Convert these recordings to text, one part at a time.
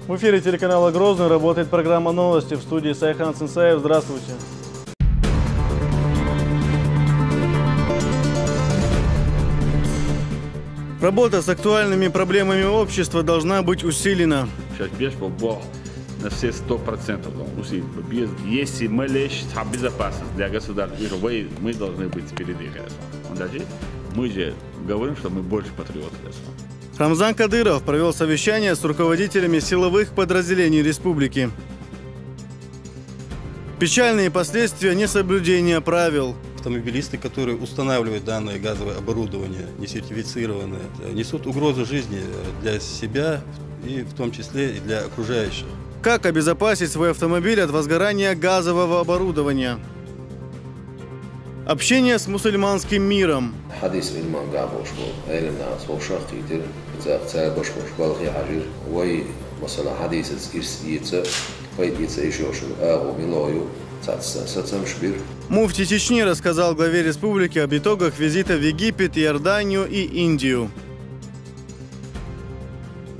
В эфире телеканала «Грозный» работает программа «Новости». В студии Сайхан Сенсаев. Здравствуйте. Работа с актуальными проблемами общества должна быть усилена. На все 100% усилить. Если мы лишь безопасность для государства, мы должны быть впереди. Мы же говорим, что мы больше патриоты. Рамзан Кадыров провел совещание с руководителями силовых подразделений республики. Печальные последствия несоблюдения правил. Автомобилисты, которые устанавливают данное газовое оборудование, несертифицированное, несут угрозу жизни для себя и в том числе и для окружающих. Как обезопасить свой автомобиль от возгорания газового оборудования? Общение с мусульманским миром. Муфти Чечни рассказал главе республики об итогах визита в Египет, Иорданию и Индию.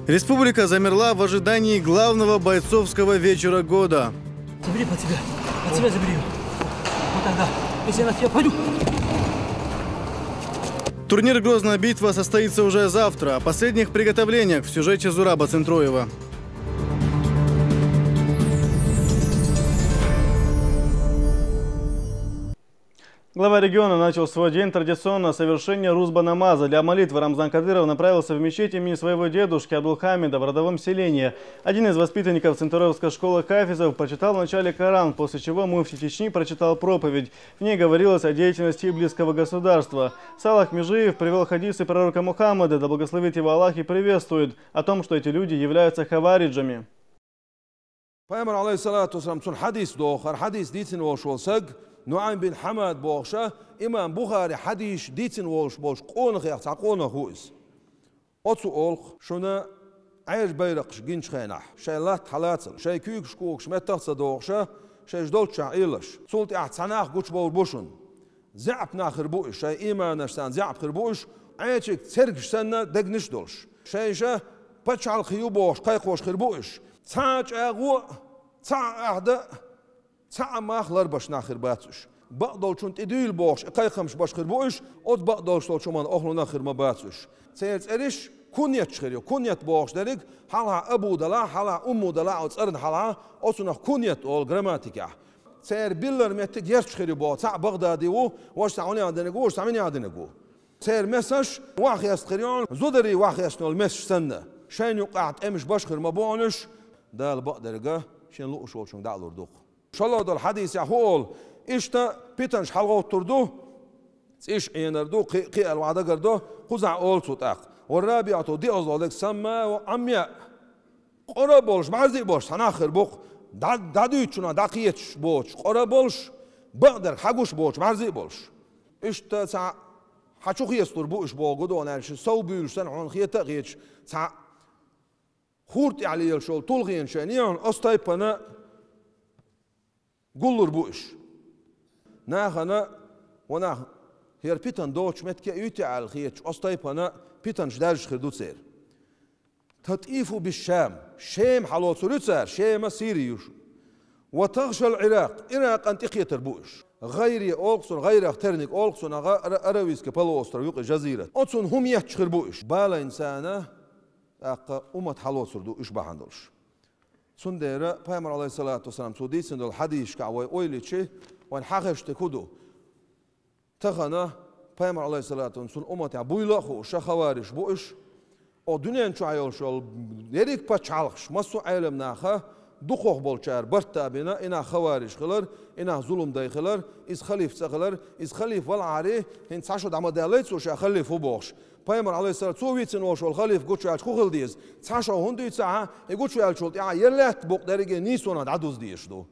Республика замерла в ожидании главного бойцовского вечера года. Забери под себя забери. Вот тогда, если я на тебя пойду. Турнир «Грозная битва» состоится уже завтра. О последних приготовлениях в сюжете Зураба Центроева. Глава региона начал свой день традиционно с совершения рузба-намаза. Для молитвы Рамзан Кадыров направился в мечеть имени своего дедушки Абдулхамида в родовом селении. Один из воспитанников Центуровской школы хафизов прочитал в начале Коран, после чего муфти Чечни прочитал проповедь. В ней говорилось о деятельности близкого государства. Салах Межиев привел хадисы пророка Мухаммада, да благословит его Аллах, и приветствует о том, что эти люди являются хавариджами. نعم بن حمد بوغشة إمام بخاري حديث ديتن بوش قونخ يعتقونه هوز أتو أولخ شنا عيش بيرقش جنش خينح شاي لات حلاتل شاي كيوك شكوكش متغصة دوغشة شاي جدولت شعيلش سولت اعتناخ قوش بول بوشن زعب ناخر بوش شاي إيمان نشتان زعب خر بوش عيشك ترقش سنة دقنش دولش شاي شا بچال خيوبوش قيقوش خر بوش تاج أغو تا أعداء تعماخ لربش ناخر باتش بقدر شنت إديل باش قايخمش باش خير بوش أود بقدر شلون شمان أخلو ناخر ما باتش سيرت إريش كونيت شخيريو كونيت باش دريك حلا أبو دلا حلا أمو دلا أو تسرن حلا أصلا كونيت أول جراماتيكا سير بيلر متك يرش خيريو باش تاع بغدادي واش تعوني عندنا جو واش تعملي عندنا جو سير مسش واخ يستخريون زودري واخ يستنو المس سنة شين يقعد أمش باش خير ما بونش دال بقدر جا شين لو شو شون دالور دوخ شالله دل حدیث یحول ایشتا پیتنش حلقه تردو ایش اینردو قی الوعده کردو خوزع اول صوتاق و رابعه دی ازالک سما و عمیا قربولش بعضی باش تناخر بخ دادوی چونا دقیقش باش قربولش بقدر حقوش باش بعضی باش ایشتا تا حچوخی استور بوش باگود و نرش سو بیرشتن عن خیت قیچ تا خورت علیل شول طلقین شنیان استایپنا قولر بوش ناخنا وناخ هير بيتن دوش متك يوتي على الخيتش أصطيبنا بيتن شدارش خردو سير تطيفوا بالشام شام حلو سوريتسار شام سيريوش وتغشى العراق أنت إخيتر بوش غيري أولكسون غير اخترنك أولكسون أرويس كبلو أستر يوق جزيرة أتصون هم يحشخر بوش بالا إنسانة أمت حلو سردو إش بحندلش سندرة پیامبر علیه الصلاة والسلام سودی سندال حدیث کعوی اویلی چه وان حقش تکودو تخنا پیامبر علیه الصلاة والسلام امت عبویلا خو شخوارش بوش او دنیا چایل شل یریک پچالخش مسو علم ناخه دخوخ بالچار برتابینا اینا خوارش خلر اینا ظلم دایخلر از خلیف سخلر از خلیف والعاری هن ساشد عمدالیت سوش خلیف وباش پیامبر علیه السلام سویتن وشول خلیف گوچه اش خوخل دیز ساشا هندی ساعه گوچه الشول یا یلت بق درگه نیسونا عدوز دیش دو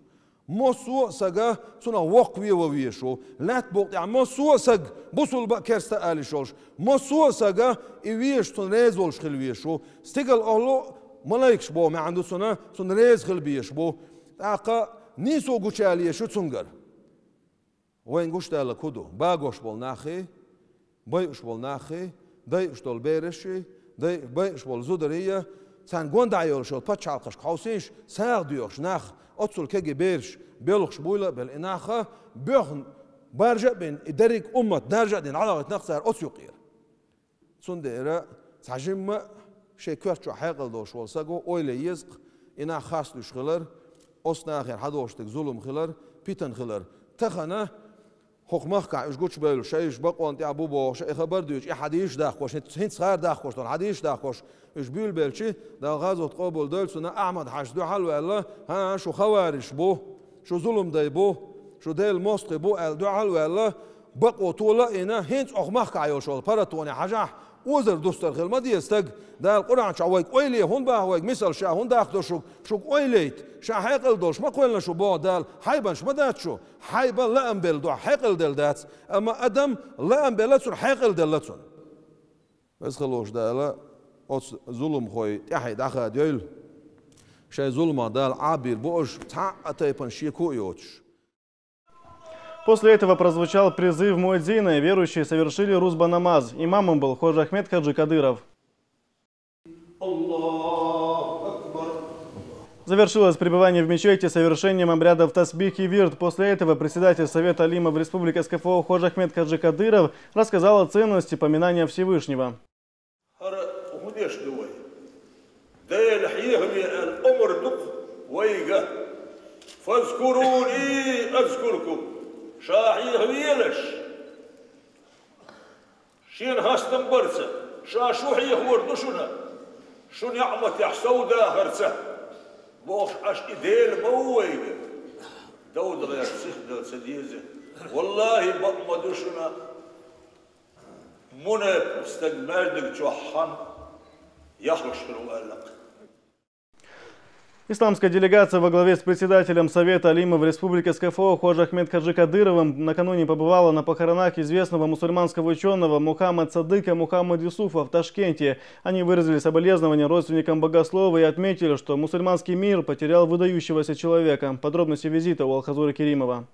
مسو سجا سنا وقوي وويشو لا تبقى يعني مسو سج بوصل بقى كرست آليشوش مسو سجا يويش تنريزولش خلويشو استقل الله ملايكش بو ما عنده سنا تنريز خلبيش بو تاقا نيسو قوشاليه شو تسنجر وين قوش تالا كودو باقوش بول ناخي بايقش بول ناخي دايقش دول بيرشي بايقش بول زودرية sen gonda yolşol paçalqış qavsinş sağ diyor naq otsul kege berş belux buyla bel inaxa böğn barja ben derik ummat darja din alagat naqsar ot yuqir sondera sajimma şey körçü haqıl doş olsa go öyle yazq ina xas düşqılar osna axir hadoştik zulüm xilar pitan xilar taxana حكمك كعش قوش بيلو شيء بقوا أنت أبو بوش إخبار ديش إحديش داخوش هنت صغار داخوش طن حديش داخوش إيش بيل بيلشي دا غازو تقابل دول سنة أحمد حش دو حلو الله ها شو خوارش بو شو ظلم داي بو شو ديل موسقي بو ال دو حلو الله بقوا طولا إنا هنت حكمك كعيوش ولا براتوني حاجة وزر دوستر خل ما ديستق دا القرآن شعويك أيلي هون باهويك مثل شا هون داخدو شو أيليت شا حيقل دوش ما قلنا شو بو دال حيبنش ما دات شو حيبا لا أنبل دو حيقل دل دات أما أدم لا أنبلتون حيقل دلتون بس خلوش دالا ظلم خوي تحيد أخا ديل شاي ظلم دال عابر بوش تا أتايبن شيكو يوتش. После этого прозвучал призыв муэдзина, и верующие совершили рузба-намаз. Имамом был Ходжа Ахмед Хаджи Кадыров. Завершилось пребывание в мечети совершением обрядов тасбих и вирд. После этого председатель Совета алимов Республики СКФО Ходжа Ахмед Хаджи Кадыров рассказал о ценности поминания Всевышнего. شاحي هويلش شين هاستن برسه شاشوحي خوردشنا شو نعمة يحسودا هرسه بوش اش ايديل مويق دود غير سيخدل سديزه والله بقمدشنا منب استجمالك جوحان يخلش الوالق. Исламская делегация во главе с председателем Совета алимов в Республике СКФО Ходжа Ахмед Хаджи Кадыровым накануне побывала на похоронах известного мусульманского ученого Мухаммад Садыка Мухаммад Юсуфа в Ташкенте. Они выразили соболезнования родственникам богослова и отметили, что мусульманский мир потерял выдающегося человека. Подробности визита у Алхазура Керимова.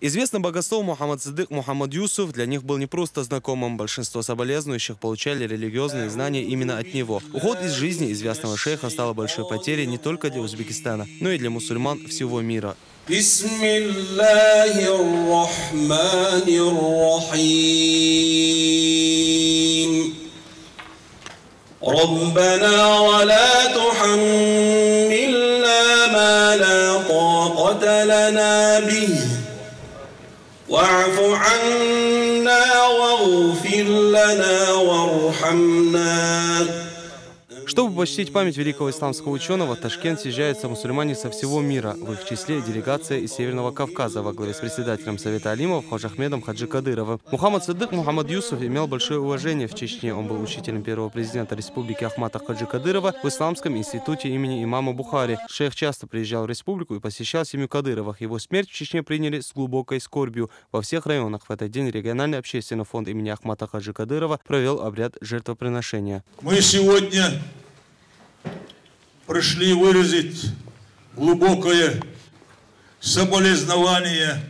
Известный богослов Мухаммад Садык Мухаммад Юсуф для них был не просто знакомым. Большинство соболезнующих получали религиозные знания именно от него. Уход из жизни известного шейха стал большой потерей не только для Узбекистана, но и для мусульман всего мира. ربنا ولا تحملنا ما لا طاقة لنا به واعف عنا واغفر لنا وارحمنا. Чтобы почтить память великого исламского ученого, в Ташкент съезжаются мусульмане со всего мира. В их числе делегация из Северного Кавказа во главе с председателем Совета алимов Ходжа Ахмедом Хаджи Кадыровым. Мухаммад Садык Мухаммад Юсуф имел большое уважение в Чечне. Он был учителем первого президента Республики Ахмата Хаджи Кадырова в Исламском институте имени имама Бухари. Шейх часто приезжал в республику и посещал семью Кадыровых. Его смерть в Чечне приняли с глубокой скорбью. Во всех районах в этот день региональный общественный фонд имени Ахмата Хаджи Кадырова провел обряд жертвоприношения. Мы сегодня пришли выразить глубокое соболезнование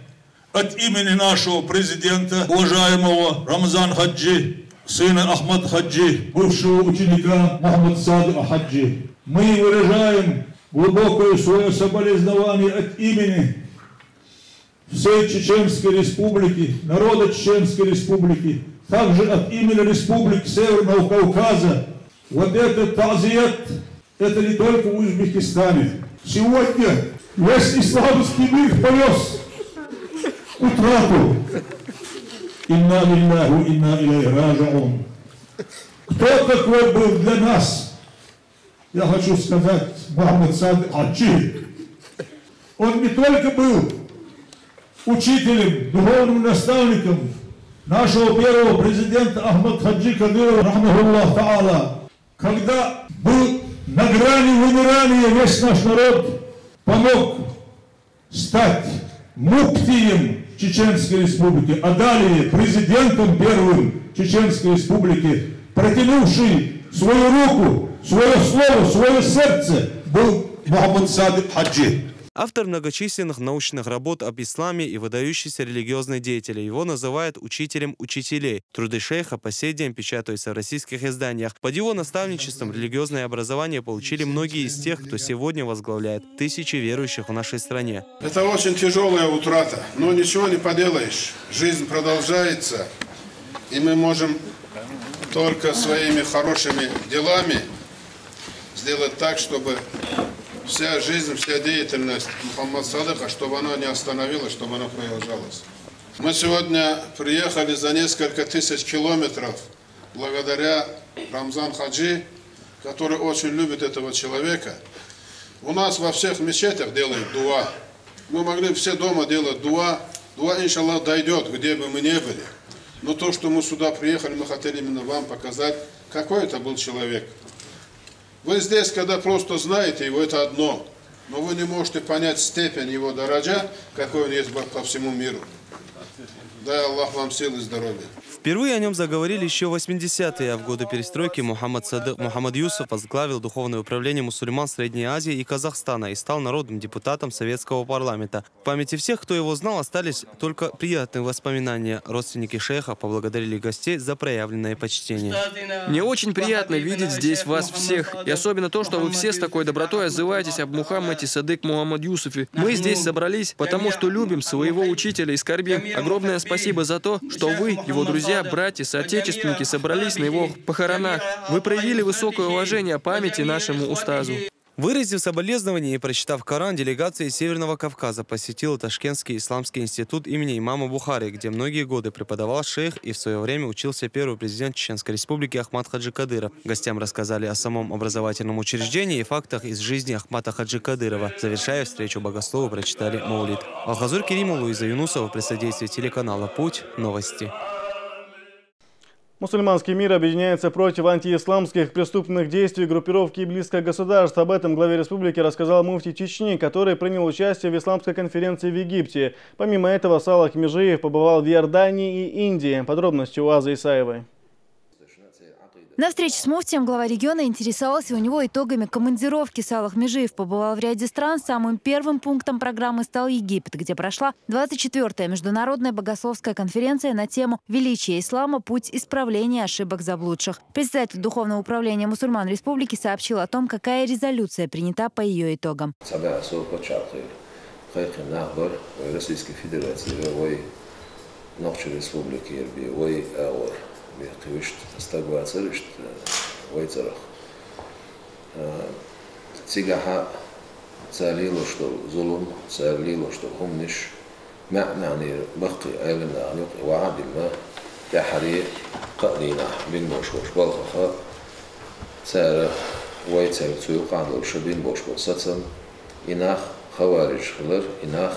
от имени нашего президента, уважаемого Рамзан Хаджи, сына Ахмад Хаджи, бывшего ученика Мухаммад Садыка Хаджи. Мы выражаем глубокое свое соболезнование от имени всей Чеченской Республики, народа Чеченской Республики, также от имени Республики Северного Кавказа. Вот этот тазият, это не только в Узбекистане. Сегодня весь исламский мир понес утрату. Инна лиллаху, инна илейхи раджиун. Кто такой был для нас? Я хочу сказать, Мухаммад Садык Хаджи. Он не только был учителем, духовным наставником нашего первого президента Ахмад Хаджи Кадырова, рахмахуллах та'ала. Когда был на грани вымирания, весь наш народ помог стать муфтием Чеченской Республики, а далее президентом первым Чеченской Республики, протянувший свою руку, свое слово, свое сердце, был Мухаммад Садык Хаджи. Автор многочисленных научных работ об исламе и выдающийся религиозный деятель. Его называют учителем учителей. Труды шейха по сей день печатаются в российских изданиях. Под его наставничеством религиозное образование получили многие из тех, кто сегодня возглавляет тысячи верующих в нашей стране. Это очень тяжелая утрата, но ничего не поделаешь. Жизнь продолжается, и мы можем только своими хорошими делами сделать так, чтобы вся жизнь, вся деятельность Мухаммада Садыка, чтобы она не остановилась, чтобы она продолжалась. Мы сегодня приехали за несколько тысяч километров благодаря Рамзан Хаджи, который очень любит этого человека. У нас во всех мечетях делают дуа. Мы могли все дома делать дуа. Дуа, иншаллах, дойдет, где бы мы ни были. Но то, что мы сюда приехали, мы хотели именно вам показать, какой это был человек. Вы здесь, когда просто знаете его, это одно. Но вы не можете понять степень его дораджа, какой он есть по всему миру. Дай Аллах вам сил и здоровья. Впервые о нем заговорили еще в 80-е, а в годы перестройки Мухаммад Юсуф возглавил Духовное управление мусульман Средней Азии и Казахстана и стал народным депутатом советского парламента. В памяти всех, кто его знал, остались только приятные воспоминания. Родственники шейха поблагодарили гостей за проявленное почтение. Мне очень приятно видеть здесь вас всех. И особенно то, что вы все с такой добротой отзываетесь об Мухаммаде Садык Мухаммад Юсуфе. Мы здесь собрались, потому что любим своего учителя и скорбим. Огромное спасибо за то, что вы, его друзья, братья, соотечественники собрались на его похоронах. Вы проявили высокое уважение памяти нашему устазу. Выразив соболезнования и прочитав Коран, делегация из Северного Кавказа посетила Ташкентский исламский институт имени имама Бухари, где многие годы преподавал шейх и в свое время учился первый президент Чеченской республики Ахмад Хаджи Кадыров. Гостям рассказали о самом образовательном учреждении и фактах из жизни Ахмада Хаджи Кадырова. Завершая встречу, богословы прочитали маулид. Алхазур Керимов, Луиза Юнусова, при содействии телеканала «Путь». Новости. Мусульманский мир объединяется против антиисламских преступных действий группировки «Близкое государство». Об этом главе республики рассказал муфти Чечни, который принял участие в исламской конференции в Египте. Помимо этого, Салах Межиев побывал в Иордании и Индии. Подробности у Азы Исаевой. На встрече с муфтием глава региона интересовался у него итогами командировки. Салах Межиев побывал в ряде стран. Самым первым пунктом программы стал Египет, где прошла 24-я международная богословская конференция на тему «Величие ислама. Путь исправления ошибок заблудших». Председатель Духовного управления мусульман республики сообщил о том, какая резолюция принята по ее итогам. بيقويشت استقبال سرشت ويترخ تيجاها تساليلو شتو ظلم تساليلو شتو همنش معني بقي علمنا عن وعد الماء كحري قدينا بين بوشوش بالخخ سار ويتر تسوق عند الشبين بوش بوساتن إناخ خوارج خلر إناخ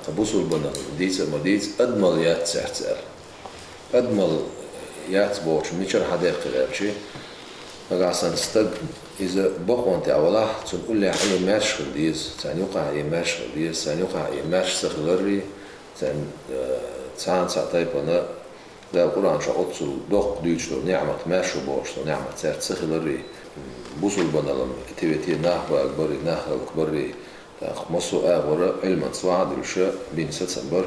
قبوس البنا ديت مديت أدمل يات سعتر أدمل يات بوش ميشر حديقة غيرشي مقاسن استق إذا بقوانتي أولا تقول لي حي ماشي خديس تاني يقع يماشي خديس تاني يقع يماشي سخلري تان ساعتين بنا ده القرآن شو أتصل دق ديشلو نعمة ماشي بوش نعمة سعت سخلري بوصل بنا لم تبتي نحو أكبري نحو أكبري مصو أغورا علما سواد الشيء بين سبتمبر.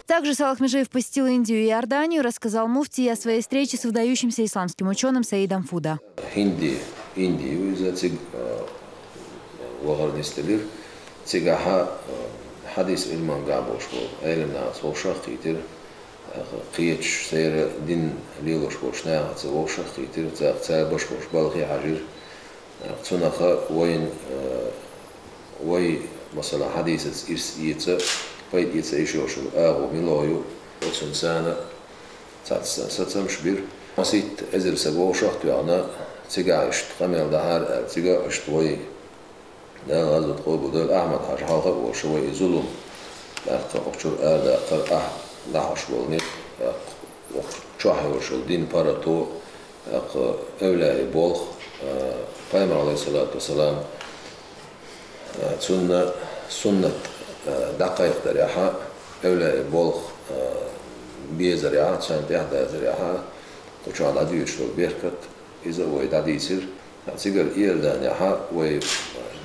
Также Салах Межиев посетил Индию и Иорданию, рассказал муфти о своей встрече с выдающимся исламским ученым Саидом Фуда. Индия из-за циг вагарнистелир цигаха хадис илман габош бол элемна сошах хитер қиеч сейр дин лилош бошна сошах хитер цар бош бош балхи хажир цунаха وي مثلا حديث إرسيته فايد يتعيشوش الآغو ملايو وتنسانا ستمشبير مسيت أزر سبو شخت وعنا تيجايشت قميل دهار تيجايشت وي ده غازت قوبو ده أحمد حاج حاقب وشوي ظلم أقشر آدا قر لحش والنيت وشاحي وشل دين باراتو أولاي بولخ قائم عليه الصلاة والسلام سنة دقائق دريحة أولا بولخ بيزريعة سنة إحدى زريعة وشو على ديوش لو بيركت إذا ويد عديسر تيجر إيردان يحا وي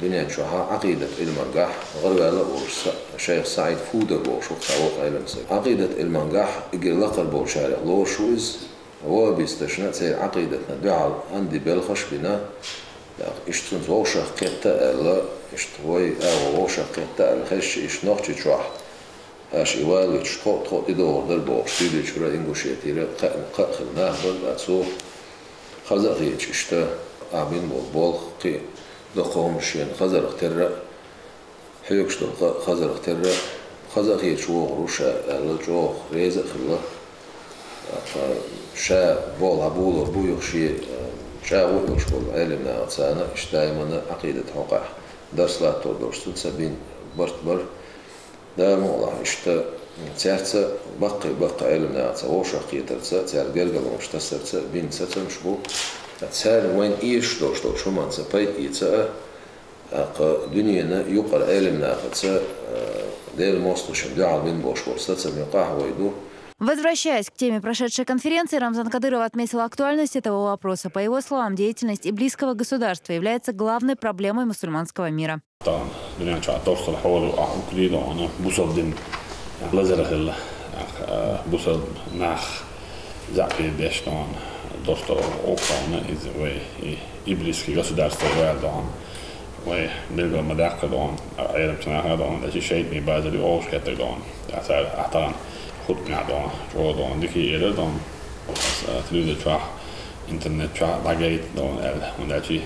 دنيا شوها عقيدة المنجح غربالة ورس الشيخ سعيد فودر بوش وقت علمسي عقيدة المنجح يجي لقر بوشارع لور شويز هو بيستشنى سير عقيدتنا دعال عندي بالخش بنا اشتون ووشخ قطة ألا اشتوي أو ووشخ قطة الخش اشنوخش شوح اش إيوالي تشقوط إدور دربوش تيدي شورا إنغوشيتي قاخل نهبل باتسو خزاقيتش اشتا عمين بول قي دقوم شين خزرق ترى حيوكش دق خزرق ترى خزاقيتش وغروشا ألا جوخ ريزق خلا شا بول هبول بويخشي شا ويخش بول علمنا عطسانا اشتايمنا عقيدة حقاح درس لا تودرش سبين برت دا موضع اشتا تيارتا بقى علمنا عطسا وشاقية ترتا تيار قلقل ومشتسرتا بين ستم شبو تيار وين ايش دوش شو مانسا بايت ايتا دنيانا يقر علمنا عطسا ديل موستوشم دعال بين بوش ستم يقاح ويدو. Возвращаясь к теме прошедшей конференции, Рамзан Кадыров отметил актуальность этого вопроса. По его словам, деятельность иблисского государства является главной проблемой мусульманского мира. خودنا دان جوادان دیگه ایران دان تلویزیون چه اینترنت چه باگیت دان ال اندازی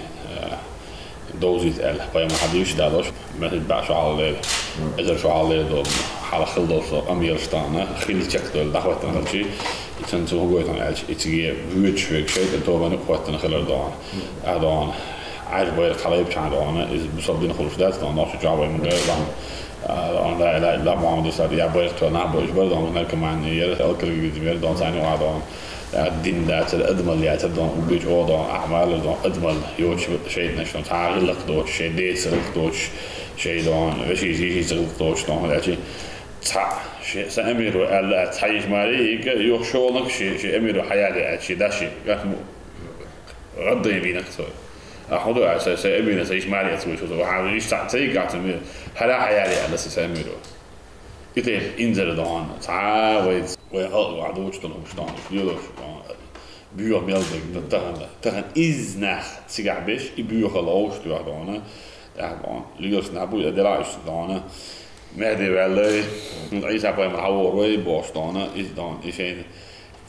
دوزیت ال باید محدودش دادش مثل باش عالی اگر شو عالی دان حال خلدوس امیرستانه خیلی چک دل دعوت نخلشی ایشان تو گویتن اج ایتیه ویچ شیء تو بنا قوتن خلال دان عايز باید خلاص چند دانه از بسابدین خلوش داد دان ناش جوابی میگه لا معامل صار يا بيرت وأنا بقول برضه أنا كمان يرى أكل جديد برضه ثاني واحد الدين ده الأدمل يعني تبدأ وبيج وضع أعمال ده أدمل يوش شيء نشون تعال لك دوش شيء ديت سلك دوش شيء ده شيء سلك دوش ده هذا شيء شيء سأميرو على تعيش مالي يوشونك شيء أميرو حياتي شيء ده شيء غض يمينك سوي أخذوا على سأميرو سيش مالي أسوي شو وحاول يشتغل قاعد هلا حيالي على سأميرو يطير إنزل دهان تعال وعدوش تنهم شطان يلوش بيوه ميلدك تهن إزنخ سيجع بيش يبيوه خلاص تروح دهانه دهان ليش نبود أدراش دهانه مهدي وعلي عيسى باي محور وي باش دهانه إز دهان إيشين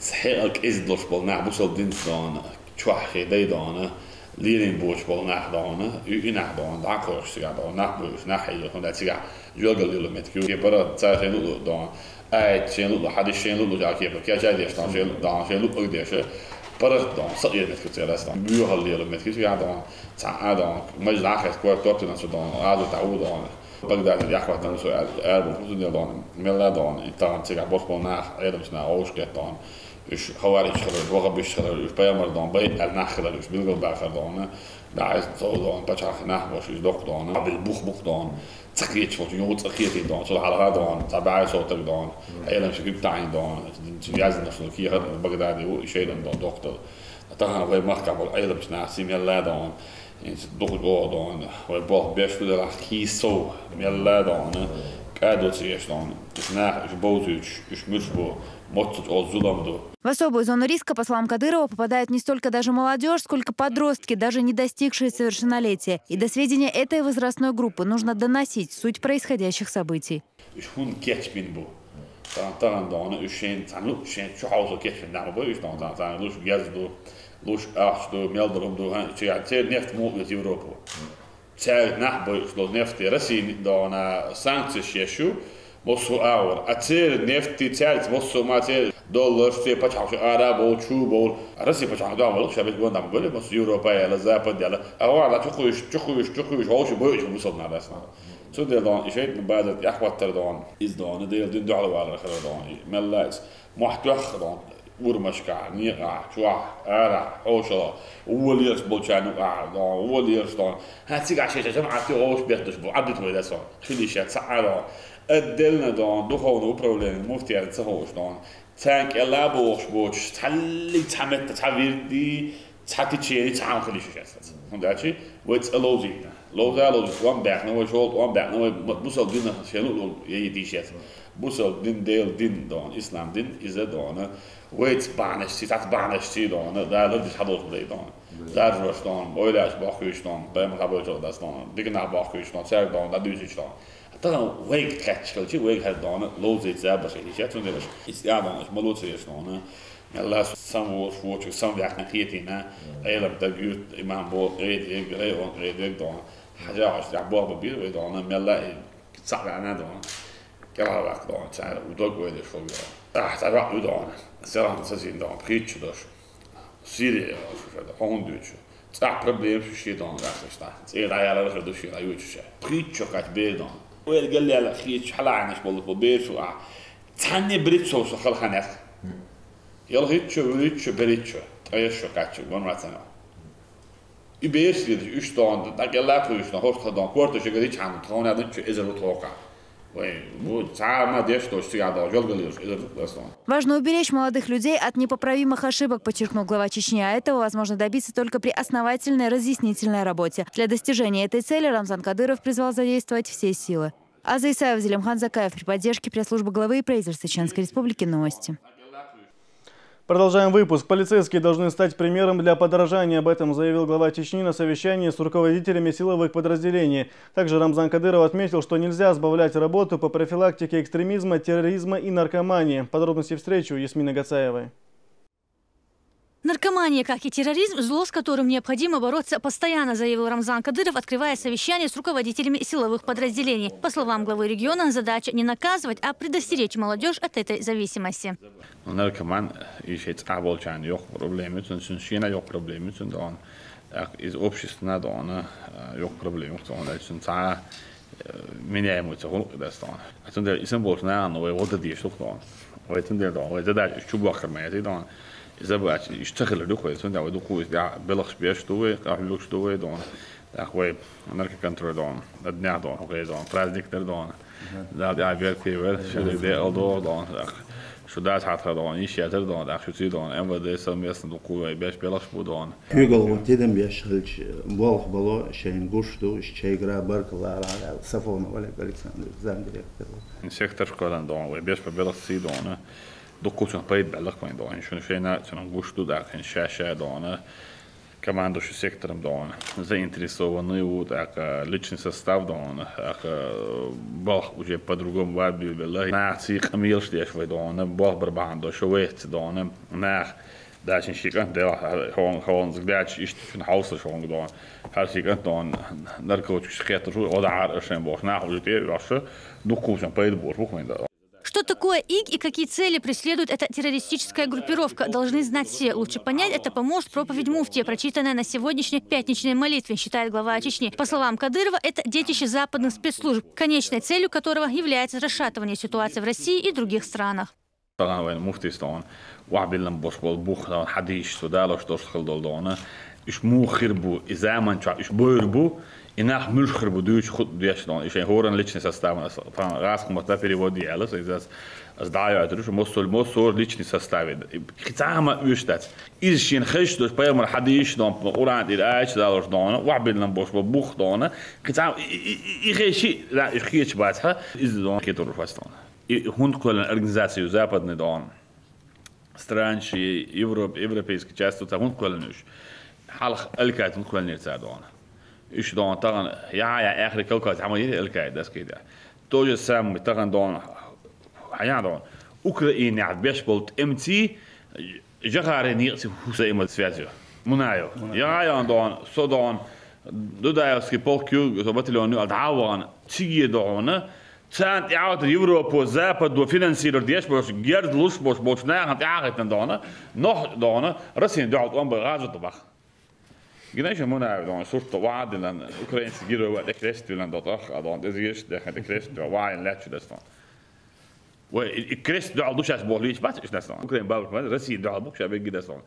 صحيحك إز دلش بالنعبوس الدين دهانه شوح خيدي دهانه ليرين بوش بالنح دهانه ينح دهان دعكوش سيجع دهان نحبوش نحيل هون سيجع يلقى اللي متكيو كبرت صار شيء لولو دهان أي شيء لولو حد شيء لولو جاكي بكيا شيء ديش دهان شيء دهان شيء لولو قديش برد دهان صقير متكيو تيلاس دهان بيوه اللي متكيو سيجع دهان تعال دهان مجد عخس كوار توبت ناس دهان عادو تعود دهان بقدر يحكي عن سؤال أربعة فوز دهان ملا دهان تهان سيجع بوش بالنح أيضا سنا أوش كت دهان إيش خوارج خلال وغب إيش خلال إيش بيامر دهان بيت النح خلال إيش بيلقى بآخر دهان دعيس تصور دهان بتشخ نح باش إيش دق دهان قبل بوخ دهان تقيت شو يوم تقيت دهان شو على هذا دهان تبعي صوتك دهان أيضا شو جبت عين دهان تجهز نفسه كي هذا بقدر يقول شيء دهان دكتور تهان غير محكم أيضا مش ناسي ميلا دهان يعني دخل جوا دهان ويبغى بيشوف ده راح كيسو ميلا دهان كادو تيجي دهان إسناح إيش بوزيش إيش مشبو В особую зону риска, по словам Кадырова, попадают не столько даже молодежь, сколько подростки, даже не достигшие совершеннолетия. И до сведения этой возрастной группы нужно доносить суть происходящих событий. بصوا أور أتصير نفتي تعرف بصوا ما تصير دولار في بتشحن عرب أو شوب أو رسي بتشحن دام ولا شباب يقولون دام بقول بس يوروبا على زابد على أو على تخويش هوش بيجي بوصلنا رأسنا شو ده دان إشيء بعد يحوط تردان إز دان ده دين دعوة على خير دان ملاس محتوى دان ورمشكع نيقع شوح أرع أوشلا أول يرس بولشان وقع دان أول يرس دان هاتيك عشان جماعة أوش بيختش بعدت ولا صار خلي شيء سعادة الدلنا دان دخول وبروبلم مفتي على تصهوش دان تانك إلا بوش تحلي تحمت تحوير دي تحتي تشيني تعام خليش شاسات هنداشي ويت ألوزينا لوزي وان بعنا وشولت وان بعنا بوصل دينا شنو يدي شات بوصل دين ديل دين دون إسلام دين إذا دون ويت بعنشتي تعت بعنشتي دون ده لردش حضور بدي دون ده روش دون ويلاش باخوش دون بهم خبر جو داس دون ديكنا باخوش دون سر دون ده دوزيش دون طبعا ويك كاتشكلتي ويك هاد دون لوزي زاب بس اللي شات وندرش إستعمال ملوتسيش دون الله سامور فوتش سام وياك نخيتينا أيضا بدأ إمام بول غير دون حاجة عشان يعبوها ببير ويدونا ملا صعب على دون كلا وقت دون تعال ودوق ويدش فوق تعال وقت ودون سلام تسين دون بريتش دوش سيري هون دوش تعال بروبليم شو شيء دون راح تشتغل إيه رأي على رخر دوشي رأي ويش بريتش وقت بير دون ويل قال لي على خيتش حلا عنش بقول بير شو تاني بريتش وصل خل خناق يلا هيتش بريتش أيش شو كاتشو وين راتنا يبيسلي üç dağında da gelak üç dağ hoş kadar quarto şekeri çan tağına da ezelu toka. Важно уберечь молодых людей от непоправимых ошибок, подчеркнул глава Чечни. А этого возможно добиться только при основательной разъяснительной работе. Для достижения этой цели Рамзан Кадыров призвал задействовать все силы. Аза Исаева, Зелимхан Закаев при поддержке пресс-службы главы и правительства Чеченской Республики. Новости. Продолжаем выпуск. Полицейские должны стать примером для подражания. Об этом заявил глава Чечни на совещании с руководителями силовых подразделений. Также Рамзан Кадыров отметил, что нельзя сбавлять работу по профилактике экстремизма, терроризма и наркомании. Подробности встречи у Ясмины Гацаевой. Наркомания, как и терроризм, зло, с которым необходимо бороться постоянно, заявил Рамзан Кадыров, открывая совещание с руководителями силовых подразделений. По словам главы региона, задача не наказывать, а предостеречь молодежь от этой зависимости. Наркоман ищет аболчан, yok problemi, çünkü şina yok problemi, çünkü on iz общественна дона yok problemi, çünkü çünkü ta меняемся холк дастон. А çünkü isen bolsna, но вот это есть что он. Вот это да, вот это что бахармает, да. إذا بقى يشتغل دوكوي سند أو دوكوي يا بلغش بيش دوي كهلوش دوي دون أخوي نركب كنترول دون الدنيا دون أخوي دون برازديك دون ده ده عبير كيبر شو ده ألدور دون شو ده حتى دون يشيتر دون ده شو تي دون أما ده سميس دوكوي بيش بلغش بودون يقول وتيدم بيشغلش بالغ بلو شين قوش دو شيء بارك الله على صفون ولا ألكسندر زامدري سيكتر شكرا دون وبيش بلغش سي دون دوكوشن بايد بالك وين دون شنو فينا تنقوش دو داك شاشة دون كمان دوش سيكترم دون заинтересованный вот так личный состав дон ах бог уже по-другому вабил белай нации камил штеш вы дон бог барбан шо вет дон нах дачен шикан да хон згдач ишт фин хауса шон дон хар шикан дон наркотик шхетер одар шен бог нах уже те ваше докушен поед бог вин да. Что такое ИГ и какие цели преследует эта террористическая группировка, должны знать все. Лучше понять это поможет проповедь муфтия, прочитанная на сегодняшней пятничной молитве, считает глава Чечни. По словам Кадырова, это детище западных спецслужб, конечной целью которого является расшатывание ситуации в России и других странах. Инах мюшхер будуч худ дуяшдон. Ишен хорен личный состав. Там раз мы переводи alles. Из сдаю это, что мостор личный состав. Китама уштат. Из шин хеш до поймар хадиш дон уран идач далош дон. وعبل نبوش ببوخ دون. كتام إيشي لا إيش بعدها. إز دون كتور فاستون. هون كل организации западные дон. Странчи европейские части هون كل نش. حلق الكات هون كل نرتاد دون. إيش دون طبعا يا آخر كلكات عملية الكايد ده كده توجد سام طبعا دون حيان دون أوكرانيا عاد بيشبلت إمتى جغارين يقصي حسين متسفياتيو منايو يا دون صدون دودايوسكي بولكيو زبطلونيو الدعوان تيجي دون تانت إعادة يوروبا زابد وفينانسير ديش باش جيرد لوش باش ناقن تعاقد دون نح دون رسين دعوت أم بغاز طبخ Gneisje moet dan een soort waarde dan Oekraïnse giro wat de Christen willen dat ook dan dus eerst de Christen waar een letje dat staan. We Christen daar dus als boelies wat is dat staan. Oekraïne bouwt maar Russie daar boek hebben gedaan staan.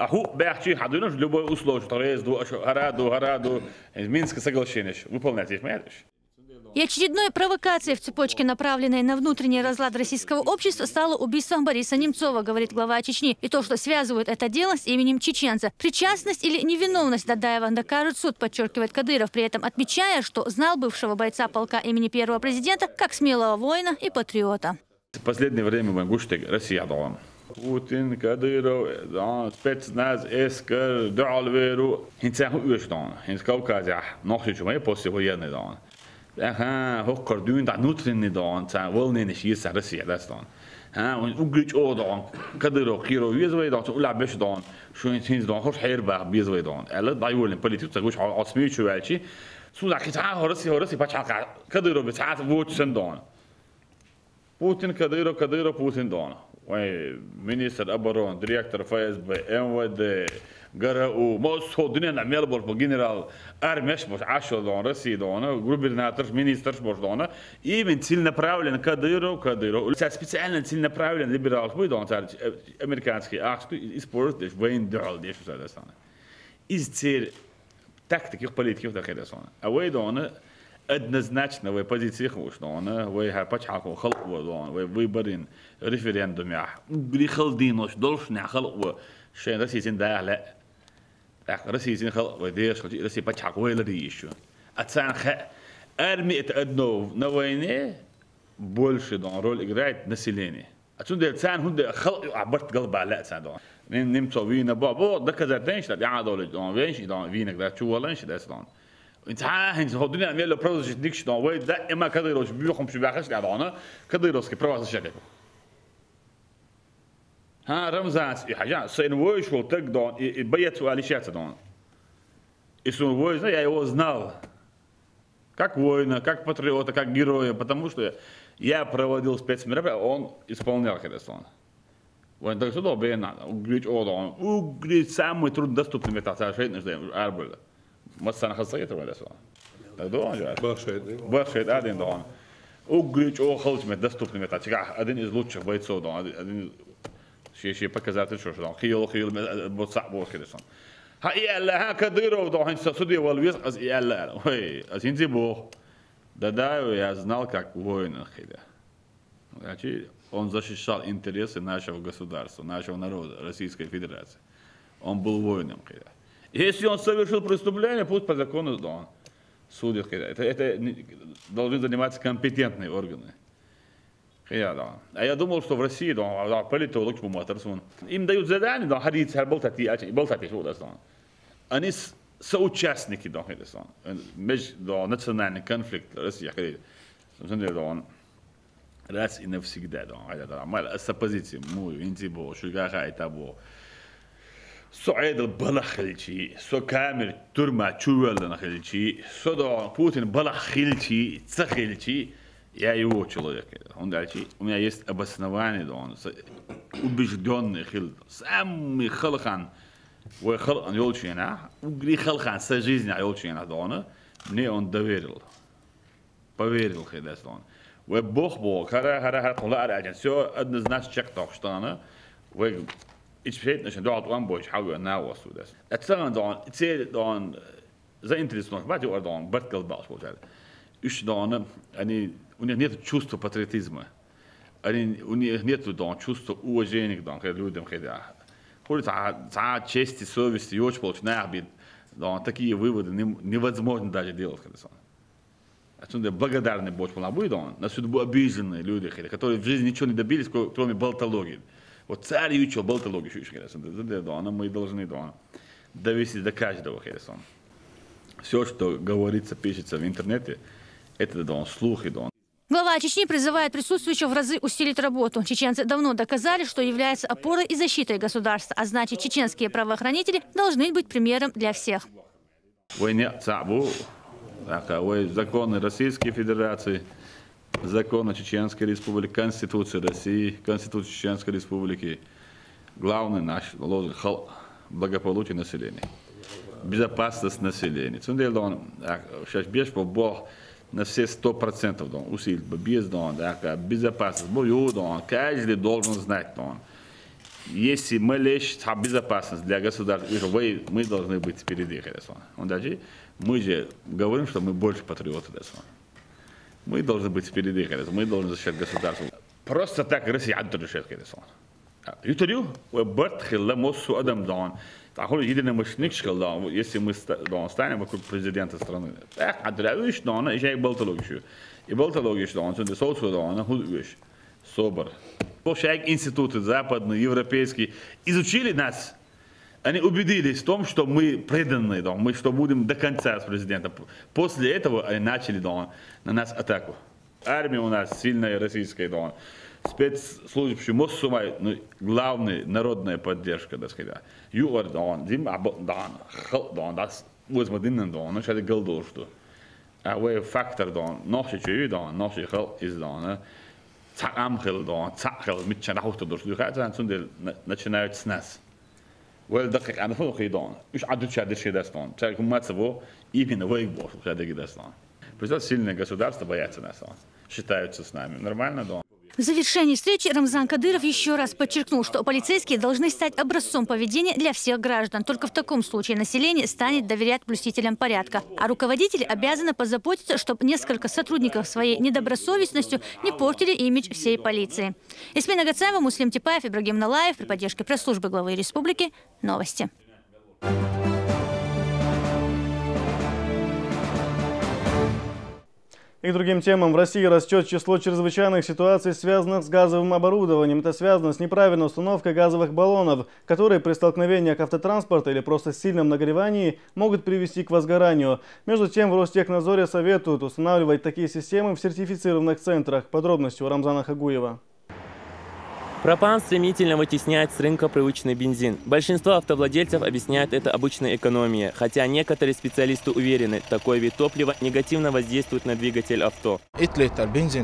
Hoe bergje hadden we любой условие, то есть до Харado en Minsk соглашение выполнять их меры. И очередной провокацией в цепочке, направленной на внутренний разлад российского общества, стало убийство Бориса Немцова, говорит глава Чечни. И то, что связывает это дело с именем чеченца. Причастность или невиновность Дадаева докажет суд, подчеркивает Кадыров, при этом отмечая, что знал бывшего бойца полка имени первого президента как смелого воина и патриота. В последнее время мы гуштик Россия дала. Putin, Kadyrov, спецназ, СКР, Дальверу. Хинцах уйштон. Хинцкау казах. Нахчумай послевоенный дан. Хоккар дюн да внутренний дан. Волны не шиес Россия дастан. Он углич одан. Kadyrov, Kirov, везвай дан. Улабеш дан. Шо хинц дан. Хош хайрбах безвай дан. Алла дайволен политик тагуш асмей шوالشي. سودا كتاع Россия بتشاق. Kadyrov بتاع ووتشن دان. Putin, Kadyrov, Putin дан. Министр обороны, директор ФСБ, МВД, ГРУ, мосо днес намел был генерал армии, мос ашел дон России дон, губернатор, министр мос дон, именно целенаправленно Kadyrov. Специально целенаправленно либерал свой дон, американский акций использует военный дел, здесь что это стало. Из цель тактики политики так это стало. А вы дон однозначно в позиции хушдона, вы почаку халку дон, вы выборин референдум я, грихалдинош должны халку, что Россия да لا, Россия халку, деш, Россия почаку вы лады еще. А цан армия это одно на войне больше дон роль играет население. Отсюда цан هند خلق عبرت قلب على цан дон. نمتوا فينا بابو دكزت دينش لا عادول دون وينش دون فينك ده شو ولا إيش ده دون. انت هنز هودنا نعمل له بروجكت ديكش دون وين ده اما Kadyrov بيخم شو بيخش قاعدنا Kadyrov كي بروجكت شكله ها رمزان حاجه سينويش وتك دون بيت سؤاليشات دون يسون война я его знал как воина, как патриота, как героя, потому что я проводил спецмероприятия, он исполнял Херсон. Он так сюда бы надо, углить одон, углить самый труднодоступный метод, совершенно ждем арбуля. مثلا خاصية ولا سوا دون جاء بخشيت أدين دون وقريج أو خلص من دستوب نمتا تجاه أدين إزلوتش بيت سودون أدين شيء بكذات شو دون خيول بتصع بوس كده سون هاي الله Kadyrov دون هني سودي والويس أز الله هاي أزين زبوه Дадаев я знал как воина хида. Значит, он защищал интересы нашего государства, нашего народа, Российской Федерации. Он был воином хида. Если он совершил преступление, пусть по закону он судит. Это должны заниматься компетентные органы. А я думал, что в России политолог, им дают задание, они соучастники между национальный конфликт России. Раз и навсегда. С оппозицией, интибо, шугаха и табо. سعيد البلخ خلشي سو كامل ترمى تشوال خلشي سو دو بوتين بلخ خلشي تسخلشي يا يو человек он дальше у меня есть обоснование да он убежденный хил самый خلقان وخلقان يولشينا وغري خلقان с жизни يولشينا да он мне он доверил поверил хидас да он وبوخ хара طلع راجع все однозначно чек так что она Ich verstehe nicht, dort Rambo, ich habe ja was du das. Erzählen dann, erzähl dann, sehr interessant, was du dann, Bertkelbach, ich dann, у них нет чувства патриотизма, у них нет dann чувства уважения к людям, хотя чести, совести, очень получная бит, такие выводы невозможно даже делать. Отсюда благодарны больше полнобой, на судьбу обиженные люди, которые в жизни ничего не добились, кроме болтологии. Вот царь учил болтологию, мы должны довести до каждого. Все, что говорится, пишется в интернете, это слухи. Глава Чечни призывает присутствующих в разы усилить работу. Чеченцы давно доказали, что являются опорой и защитой государства, а значит, чеченские правоохранители должны быть примером для всех. Законы Российской Федерации, законы Чеченской Республики, Конституция России, Конституция Чеченской Республики. Главный наш лозунг – благополучие населения, безопасность населения. Сейчас бежишь по Бог на все 100% усилить, без безопасность, каждый должен знать. Если малейшая безопасность для государства, мы должны быть впереди. Мы же говорим, что мы больше патриоты. Мы должны быть впереди, мы должны защищать государство. Просто так Россия не решит. Ютарю, Берт Хилла Моссу Адам Даун. Единый мощник сказал, если мы станем вокруг президента страны. Так, Андрей Даун, и я болтологию. И болтологию Даун, он соусу Даун, худуешь. Собор. Большие институты западные, европейские изучили нас. Они убедились в том, что мы преданы, мы что будем до конца с президентом. После этого они начали на нас атаку. Армия у нас сильная российская, спецслужбы, главная народная поддержка, так сказать. Юар, Дим das muss man drinnen das ist halt Geld durch. Aber Faktor noch schön noch ist Цакамхил, цакхил, митчанахута душ. Духайца ансунде начинают с нас. Well, дакик, ана фу хидон. Уж аду чади шедастон. Чай кумацево именно вейбош чади гидастон. Представь, сильные государства боятся нас. Считаются с нами. Нормально, да? В завершении встречи Рамзан Кадыров еще раз подчеркнул, что полицейские должны стать образцом поведения для всех граждан. Только в таком случае население станет доверять блюстителям порядка. А руководители обязаны позаботиться, чтобы несколько сотрудников своей недобросовестностью не портили имидж всей полиции. Ясмина Гацаева, Муслим Типаев, Ибрагим Налаев. При поддержке пресс-службы главы республики. Новости. И к другим темам. В России растет число чрезвычайных ситуаций, связанных с газовым оборудованием. Это связано с неправильной установкой газовых баллонов, которые при столкновении к автотранспорту или просто сильном нагревании могут привести к возгоранию. Между тем, в Ростехнадзоре советуют устанавливать такие системы в сертифицированных центрах. Подробности у Рамзана Хагуева. Пропан стремительно вытесняет с рынка привычный бензин. Большинство автовладельцев объясняют это обычной экономией, хотя некоторые специалисты уверены, такой вид топлива негативно воздействует на двигатель авто. Естественно,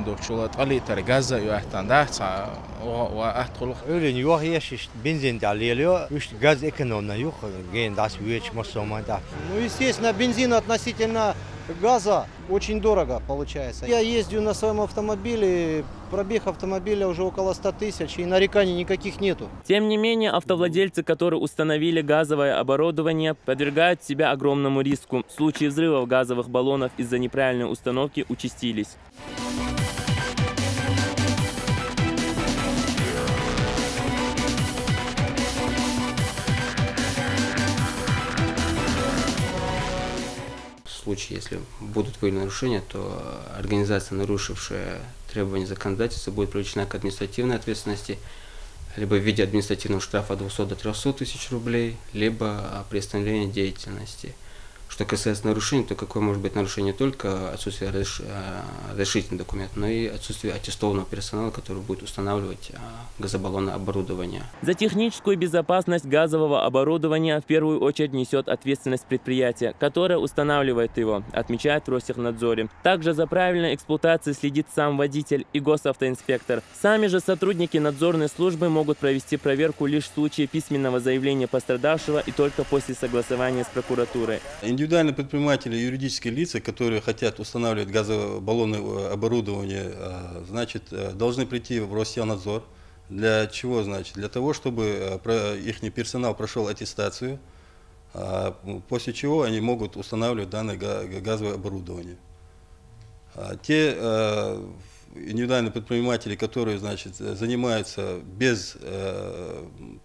бензин относительно газа очень дорого получается. Я ездил на своем автомобиле, пробег автомобиля уже около 100 тысяч, и нареканий никаких нету. Тем не менее, автовладельцы, которые установили газовое оборудование, подвергают себя огромному риску. Случаи взрывов газовых баллонов из-за неправильной установки участились. В случае, если будут выявлены нарушения, то организация, нарушившая требования законодательства, будет привлечена к административной ответственности, либо в виде административного штрафа от 200 до 300 тысяч рублей, либо приостановления деятельности. Что касается нарушений, то какое может быть нарушение только отсутствие разрешительного документа, но и отсутствие аттестованного персонала, который будет устанавливать газобаллонное оборудование. За техническую безопасность газового оборудования в первую очередь несет ответственность предприятия, которое устанавливает его, отмечает в Ростехнадзоре. Также за правильной эксплуатацией следит сам водитель и госавтоинспектор. Сами же сотрудники надзорной службы могут провести проверку лишь в случае письменного заявления пострадавшего и только после согласования с прокуратурой. Индивидуальные предприниматели, юридические лица, которые хотят устанавливать газобаллонное оборудование, значит, должны прийти в Ростехнадзор. Для чего, значит? Для того, чтобы их персонал прошел аттестацию, после чего они могут устанавливать данное газовое оборудование. Те индивидуальные предприниматели, которые, значит, занимаются без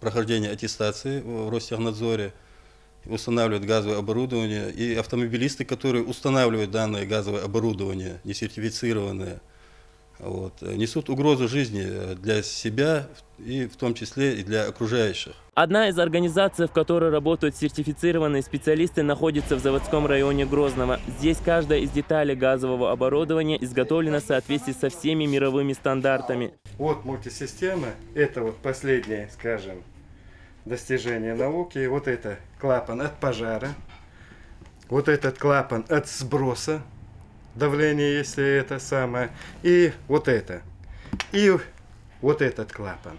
прохождения аттестации в Ростехнадзоре, устанавливают газовое оборудование, и автомобилисты, которые устанавливают данное газовое оборудование, несертифицированное, несут угрозу жизни для себя и в том числе и для окружающих. Одна из организаций, в которой работают сертифицированные специалисты, находится в заводском районе Грозного. Здесь каждая из деталей газового оборудования изготовлена в соответствии со всеми мировыми стандартами. Вот мультисистема, это вот последнее, скажем, достижение науки. Вот это клапан от пожара, вот этот клапан от сброса давления, если это самое, и вот это, и вот этот клапан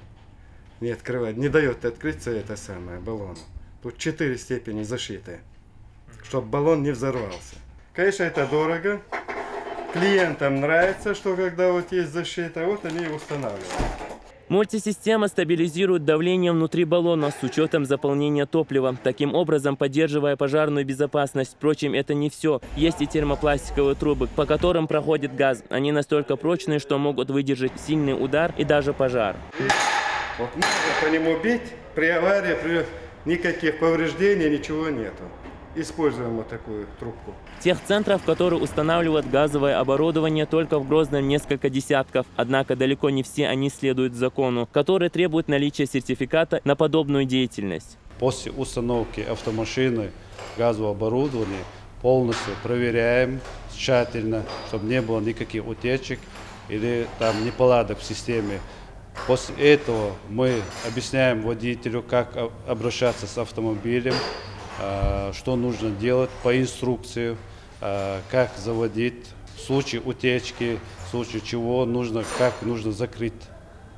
не открывает, не дает открыться это самое баллону. Тут 4 степени зашиты, чтобы баллон не взорвался. Конечно, это дорого. Клиентам нравится, что когда вот есть защита, вот они и устанавливают. Мультисистема стабилизирует давление внутри баллона с учетом заполнения топлива, таким образом поддерживая пожарную безопасность. Впрочем, это не все. Есть и термопластиковые трубы, по которым проходит газ. Они настолько прочные, что могут выдержать сильный удар и даже пожар. Вот можно по нему бить, при аварии, никаких повреждений, ничего нету. Используем вот такую трубку. Техцентров, которые устанавливают газовое оборудование, только в Грозном несколько десятков. Однако далеко не все они следуют закону, который требует наличия сертификата на подобную деятельность. После установки автомашины, газового оборудования полностью проверяем тщательно, чтобы не было никаких утечек или там неполадок в системе. После этого мы объясняем водителю, как обращаться с автомобилем, что нужно делать по инструкции, как заводить в случае утечки, в случае чего нужно, как нужно закрыть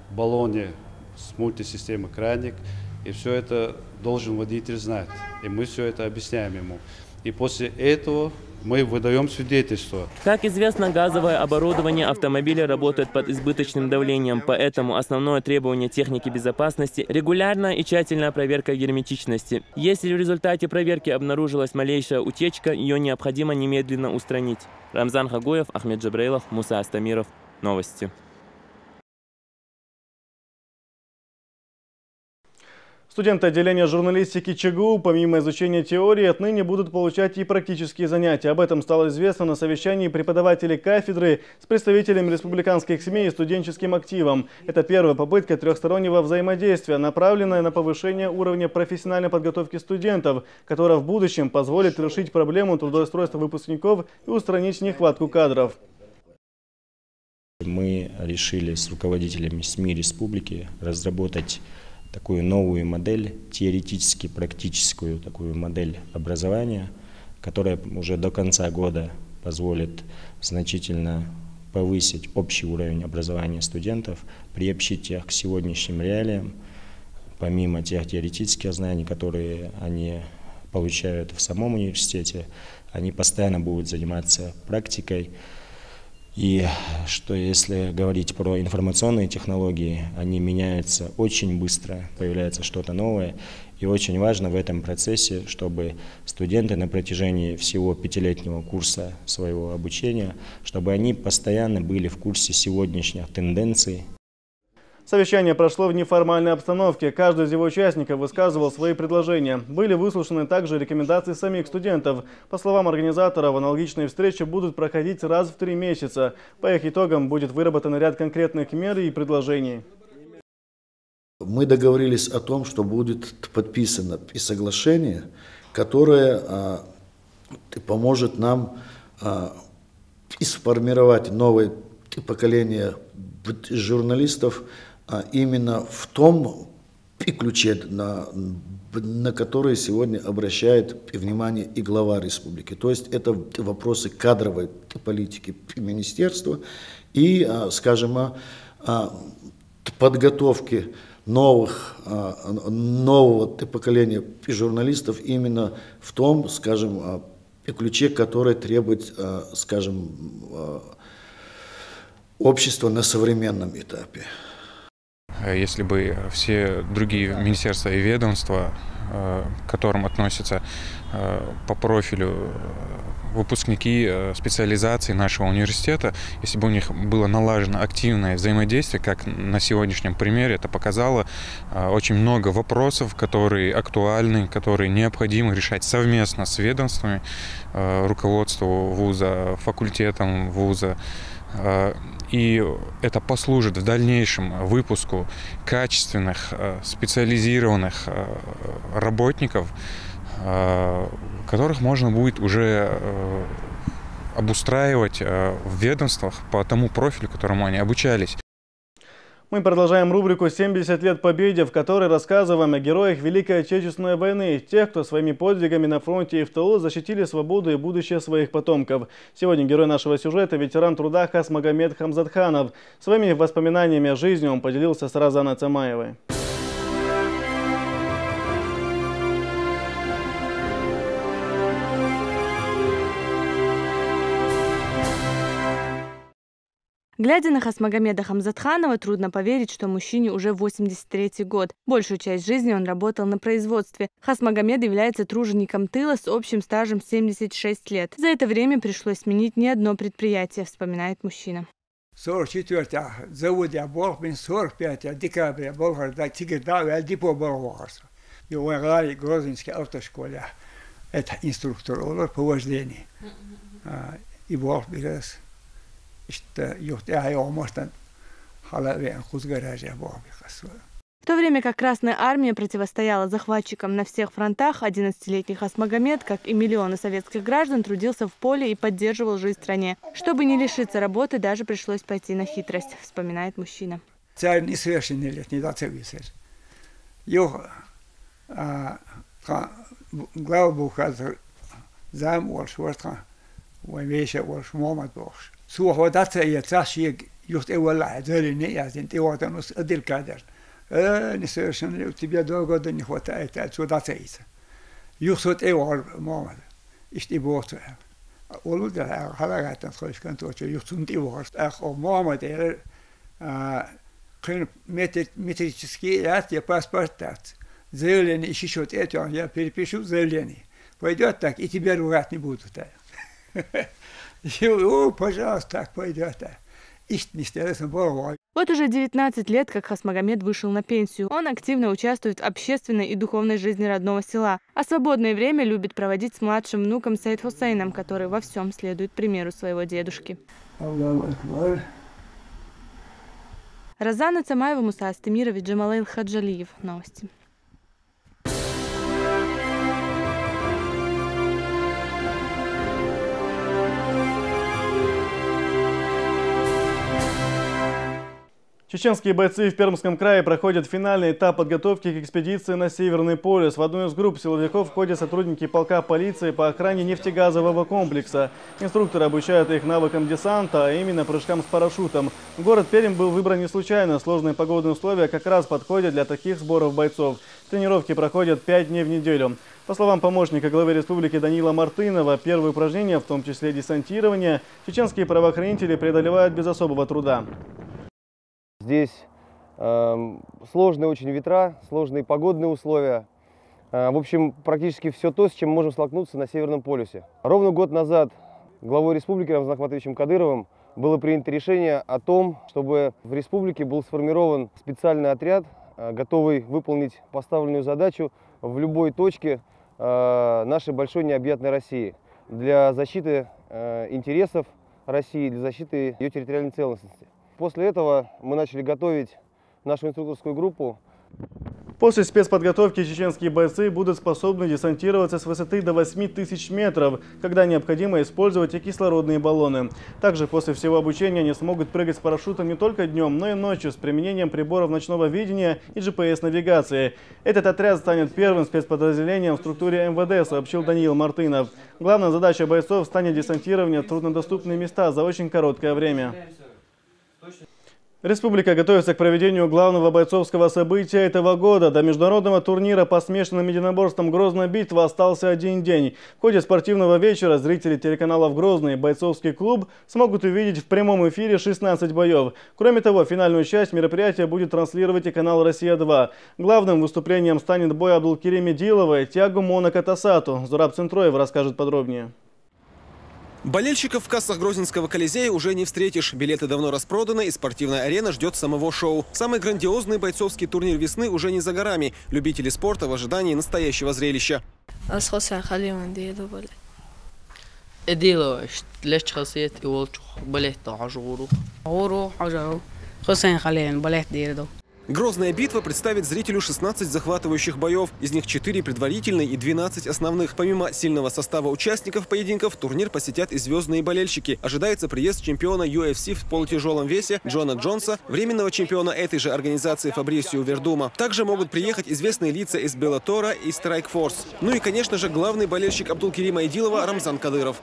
в баллоне с мультисистемы краник. И все это должен водитель знать. И мы все это объясняем ему. И после этого мы выдаем свидетельство. Как известно, газовое оборудование автомобиля работает под избыточным давлением, поэтому основное требование техники безопасности – регулярная и тщательная проверка герметичности. Если в результате проверки обнаружилась малейшая утечка, ее необходимо немедленно устранить. Рамзан Хагуев, Ахмед Джабраилов, Муса Астамиров. Новости. Студенты отделения журналистики ЧГУ, помимо изучения теории, отныне будут получать и практические занятия. Об этом стало известно на совещании преподавателей кафедры с представителями республиканских СМИ и студенческим активом. Это первая попытка трехстороннего взаимодействия, направленная на повышение уровня профессиональной подготовки студентов, которая в будущем позволит решить проблему трудоустройства выпускников и устранить нехватку кадров. Мы решили с руководителями СМИ республики разработать такую новую модель, теоретически практическую такую модель образования, которая уже до конца года позволит значительно повысить общий уровень образования студентов, приобщить их к сегодняшним реалиям, помимо тех теоретических знаний, которые они получают в самом университете, они постоянно будут заниматься практикой. И что если говорить про информационные технологии, они меняются очень быстро, появляется что-то новое. И очень важно в этом процессе, чтобы студенты на протяжении всего 5-летнего курса своего обучения, чтобы они постоянно были в курсе сегодняшних тенденций. Совещание прошло в неформальной обстановке. Каждый из его участников высказывал свои предложения. Были выслушаны также рекомендации самих студентов. По словам организаторов, аналогичные встречи будут проходить раз в 3 месяца. По их итогам будет выработан ряд конкретных мер и предложений. Мы договорились о том, что будет подписано и соглашение, которое поможет нам сформировать новое поколение журналистов, именно в том ключе, на который сегодня обращает внимание и глава республики. То есть это вопросы кадровой политики министерства и, скажем, подготовки нового поколения журналистов именно в том, скажем, ключе, который требует, скажем, общество на современном этапе. Если бы все другие министерства и ведомства, к которым относятся по профилю выпускники специализации нашего университета, если бы у них было налажено активное взаимодействие, как на сегодняшнем примере это показало, очень много вопросов, которые актуальны, которые необходимо решать совместно с ведомствами, руководством вуза, факультетом вуза. И это послужит в дальнейшем выпуску качественных, специализированных работников, которых можно будет уже обустраивать в ведомствах по тому профилю, которому они обучались. Мы продолжаем рубрику «70 лет Победе», в которой рассказываем о героях Великой Отечественной войны, тех, кто своими подвигами на фронте и в тылу защитили свободу и будущее своих потомков. Сегодня герой нашего сюжета – ветеран труда Хасмагомед Хамзатханов. Своими воспоминаниями о жизни он поделился с Разаной Цамаевой. Глядя на Хасмагомеда Хамзатханова, трудно поверить, что мужчине уже 83-й год. Большую часть жизни он работал на производстве. Хасмагомед является тружеником тыла с общим стажем 76 лет. За это время пришлось сменить не одно предприятие, вспоминает мужчина. 44 завод я был, 45 декабря был, когда Тигрдаве депо был. И в Грозинской автошколе это инструктор по вождению. И был без что я можно халавен хузгаража был. В то время как Красная армия противостояла захватчикам на всех фронтах, 11-летний Хасмагомед, как и миллионы советских граждан, трудился в поле и поддерживал жизнь в стране. Чтобы не лишиться работы, даже пришлось пойти на хитрость, вспоминает мужчина. Царь несовершеннолетний, да, царь. Глава бухгалтер зам волшвартха, вещи волш момент волш. Суходатся я цаши юхт эвала, зелени я зин театанус адилкадер. Несовершеннолетний, у тебя 2 года не хватает, отсюда цейся. Юхт эвал момент, ишь и бот. Олуда халагатан схольшкан точно юхт эвал. Ах о момент метрический ряд я паспорт. Заявление еще это, я перепишу заявление. Пойдет так, и тебя ругать не будут. О, пожалуйста, так пойдет. Вот уже 19 лет, как Хасмагомед вышел на пенсию. Он активно участвует в общественной и духовной жизни родного села. А свободное время любит проводить с младшим внуком Саид Хусейном, который во всем следует примеру своего дедушки. Разана Цамаева, Муса Астемирович, Джамалаил Хаджалиев. Новости. Чеченские бойцы в Пермском крае проходят финальный этап подготовки к экспедиции на Северный полюс. В одну из групп силовиков входят сотрудники полка полиции по охране нефтегазового комплекса. Инструкторы обучают их навыкам десанта, а именно прыжкам с парашютом. Город Пермь был выбран не случайно. Сложные погодные условия как раз подходят для таких сборов бойцов. Тренировки проходят 5 дней в неделю. По словам помощника главы республики Данила Мартынова, первые упражнения, в том числе десантирование, чеченские правоохранители преодолевают без особого труда. Здесь сложные очень ветра, сложные погодные условия. В общем, практически все то, с чем мы можем столкнуться на Северном полюсе. Ровно год назад главой республики Рамзаном Ахматовичем Кадыровым было принято решение о том, чтобы в республике был сформирован специальный отряд, готовый выполнить поставленную задачу в любой точке нашей большой необъятной России для защиты интересов России, для защиты ее территориальной целостности. После этого мы начали готовить нашу инструкторскую группу. После спецподготовки чеченские бойцы будут способны десантироваться с высоты до 8000 метров, когда необходимо использовать и кислородные баллоны. Также после всего обучения они смогут прыгать с парашютом не только днем, но и ночью с применением приборов ночного видения и GPS-навигации. Этот отряд станет первым спецподразделением в структуре МВД, сообщил Даниил Мартынов. Главная задача бойцов станет десантирование в труднодоступные места за очень короткое время. Республика готовится к проведению главного бойцовского события этого года. До международного турнира по смешанным единоборствам «Грозная битва» остался один день. В ходе спортивного вечера зрители телеканалов «Грозный» и «Бойцовский клуб» смогут увидеть в прямом эфире 16 боев. Кроме того, финальную часть мероприятия будет транслировать и канал «Россия-2». Главным выступлением станет бой Абдулкерима Дилова и Тиагу Монакатасату. Зураб Центроев расскажет подробнее. Болельщиков в кассах Грозненского Колизея уже не встретишь. Билеты давно распроданы, и спортивная арена ждет самого шоу. Самый грандиозный бойцовский турнир весны уже не за горами. Любители спорта в ожидании настоящего зрелища. Грозная битва представит зрителю 16 захватывающих боев. Из них 4 предварительные и 12 основных. Помимо сильного состава участников поединков, турнир посетят и звездные болельщики. Ожидается приезд чемпиона UFC в полутяжелом весе Джона Джонса, временного чемпиона этой же организации Фабрисио Вердума. Также могут приехать известные лица из Беллатора и Страйкфорс. Ну и, конечно же, главный болельщик Абдулкерима Идилова Рамзан Кадыров.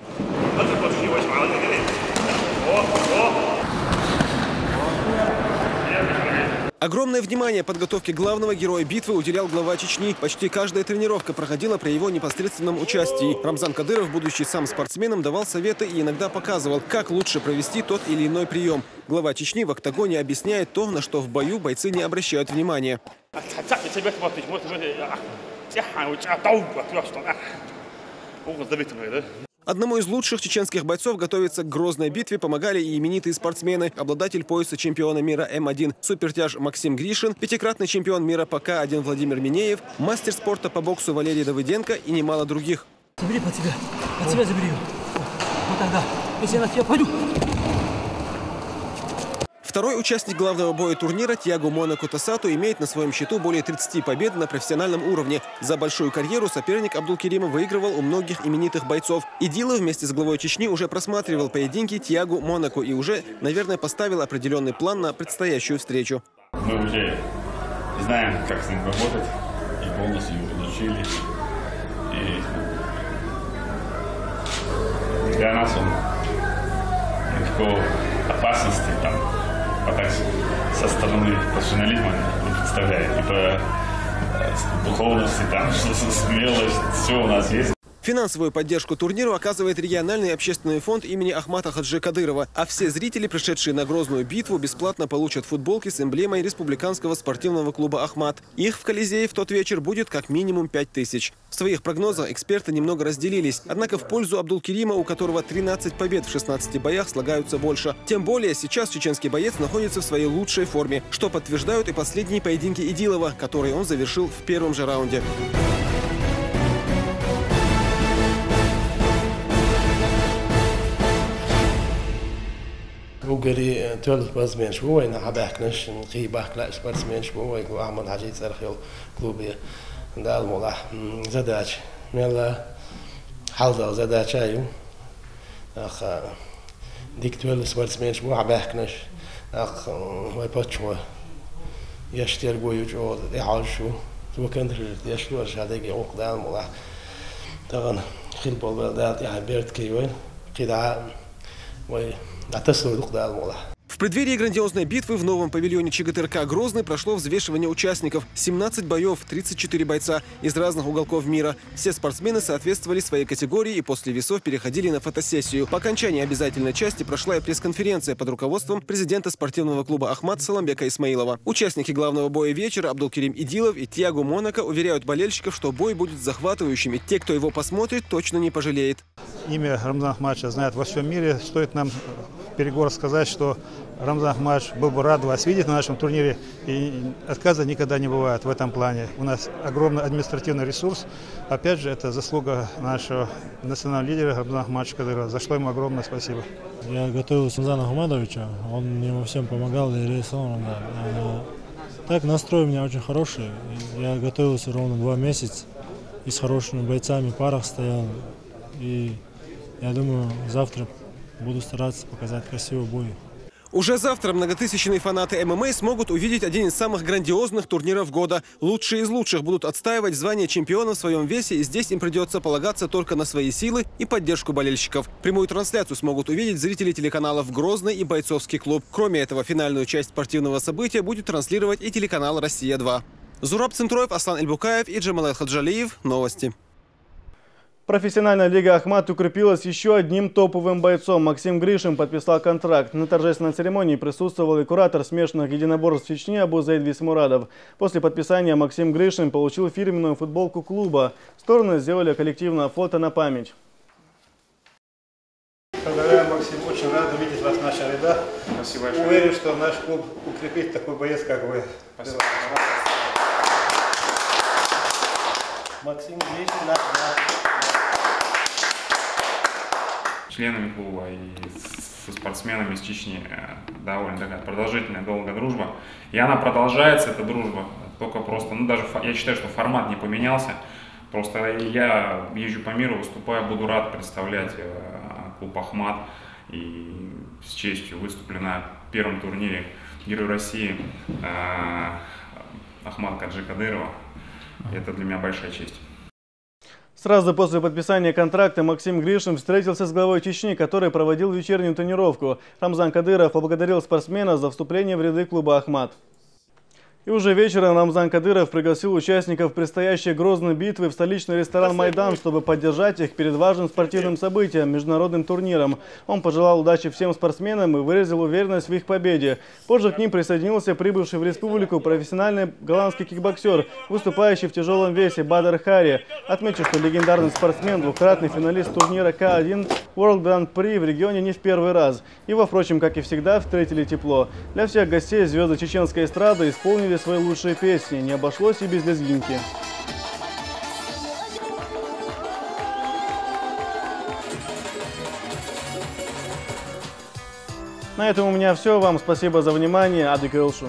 Огромное внимание подготовке главного героя битвы уделял глава Чечни. Почти каждая тренировка проходила при его непосредственном участии. Рамзан Кадыров, будучи сам спортсменом, давал советы и иногда показывал, как лучше провести тот или иной прием. Глава Чечни в октагоне объясняет то, на что в бою бойцы не обращают внимания. Одному из лучших чеченских бойцов готовиться к грозной битве помогали и именитые спортсмены. Обладатель пояса чемпиона мира М1 супертяж Максим Гришин, пятикратный чемпион мира по К1 Владимир Минеев, мастер спорта по боксу Валерий Давыденко и немало других. Забери под себя забери. Вот тогда, если я на тебя пойду. Второй участник главного боя турнира Тиаго Монако Тосату имеет на своем счету более 30 побед на профессиональном уровне. За большую карьеру соперник Абдулкерима выигрывал у многих именитых бойцов. Идилов вместе с главой Чечни уже просматривал поединки Тиаго Монако и уже, наверное, поставил определенный план на предстоящую встречу. Мы уже знаем, как с ним работать, и полностью изучили. И для нас он никакой опасности там со стороны профессионализма не представляет. И по духовности, там, смелость, все у нас есть. Финансовую поддержку турниру оказывает региональный общественный фонд имени Ахмата Хаджи Кадырова. А все зрители, пришедшие на грозную битву, бесплатно получат футболки с эмблемой республиканского спортивного клуба «Ахмат». Их в Колизее в тот вечер будет как минимум 5000. В своих прогнозах эксперты немного разделились. Однако в пользу Абдулкерима, у которого 13 побед в 16 боях, слагаются больше. Тем более сейчас чеченский боец находится в своей лучшей форме, что подтверждают и последние поединки Идилова, которые он завершил в первом же раунде. وقري تولد بازمين شوي أنا حباكنش نقي باكلاش بازمين شوي وأعمل حاجات سرخيل كلوبية ده الموضح زداش ميلا حلزة زداش أيو أخ ديك تولد بازمين شوي حباكنش أخ ما يبتشوا يشتري بويجو يعيشوا تو كنت يشتري هذا يوق ده الموضح طبعا خيل بالبلدات يعني بيرد كيوين كده وي В преддверии грандиозной битвы в новом павильоне ЧГТРК «Грозный» прошло взвешивание участников. 17 боев, 34 бойца из разных уголков мира. Все спортсмены соответствовали своей категории и после весов переходили на фотосессию. По окончании обязательной части прошла и пресс-конференция под руководством президента спортивного клуба «Ахмат» Саламбека Исмаилова. Участники главного боя вечера Абдулкерим Идилов и Тиаго Монако уверяют болельщиков, что бой будет захватывающим, и те, кто его посмотрит, точно не пожалеет. Имя Рамзан Ахматовича знают во всем мире. Стоит нам перегор сказать, что Рамзан Ахматович был бы рад вас видеть на нашем турнире. И отказа никогда не бывает в этом плане. У нас огромный административный ресурс. Опять же, это заслуга нашего национального лидера Рамзана Ахматовича Кадырова, за что ему огромное спасибо. Я готовился Рамзана Ахматовича. Он мне во всем помогал и рисовал. Да. Так, настрой у меня очень хороший. Я готовился ровно 2 месяца. И с хорошими бойцами в парах стоял. И я думаю, завтра буду стараться показать красивый бой. Уже завтра многотысячные фанаты ММА смогут увидеть один из самых грандиозных турниров года. Лучшие из лучших будут отстаивать звание чемпиона в своем весе, и здесь им придется полагаться только на свои силы и поддержку болельщиков. Прямую трансляцию смогут увидеть зрители телеканалов «Грозный» и «Бойцовский клуб». Кроме этого, финальную часть спортивного события будет транслировать и телеканал «Россия-2». Зураб Центроев, Аслан Эльбукаев и Джамал Хаджалиев. Новости. Профессиональная лига «Ахмат» укрепилась еще одним топовым бойцом. Максим Гришин подписал контракт. На торжественной церемонии присутствовал и куратор смешанных единоборств Чечни Абузейд Висмурадов. После подписания Максим Гришин получил фирменную футболку клуба. Стороны сделали коллективное фото на память. Поздравляю, Максим. Очень рад видеть вас в наших рядах. Спасибо. Уверен, что наш клуб укрепит такой боец, как вы. Спасибо. Максим Гришин, наш брат. Членами клуба и со спортсменами из Чечни довольно такая продолжительная, долгая дружба. И она продолжается, эта дружба, только просто, даже я считаю, что формат не поменялся. Просто я езжу по миру, выступаю, буду рад представлять клуб «Ахмат». И с честью выступлю на первом турнире Герой России Ахмата Хаджи Кадырова. Это для меня большая честь. Сразу после подписания контракта Максим Гришин встретился с главой Чечни, который проводил вечернюю тренировку. Рамзан Кадыров поблагодарил спортсмена за вступление в ряды клуба «Ахмат». И уже вечером Рамзан Кадыров пригласил участников предстоящей грозной битвы в столичный ресторан «Майдан», чтобы поддержать их перед важным спортивным событием – международным турниром. Он пожелал удачи всем спортсменам и выразил уверенность в их победе. Позже к ним присоединился прибывший в республику профессиональный голландский кикбоксер, выступающий в тяжелом весе Бадр Хари. Отмечу, что легендарный спортсмен, двукратный финалист турнира К1 World Grand Prix в регионе не в первый раз. Его, впрочем, как и всегда, встретили тепло. Для всех гостей звезды чеченской эстрады исполнили свои лучшие песни. Не обошлось и без лезгинки. На этом у меня все. Вам спасибо за внимание. Адык Элшу.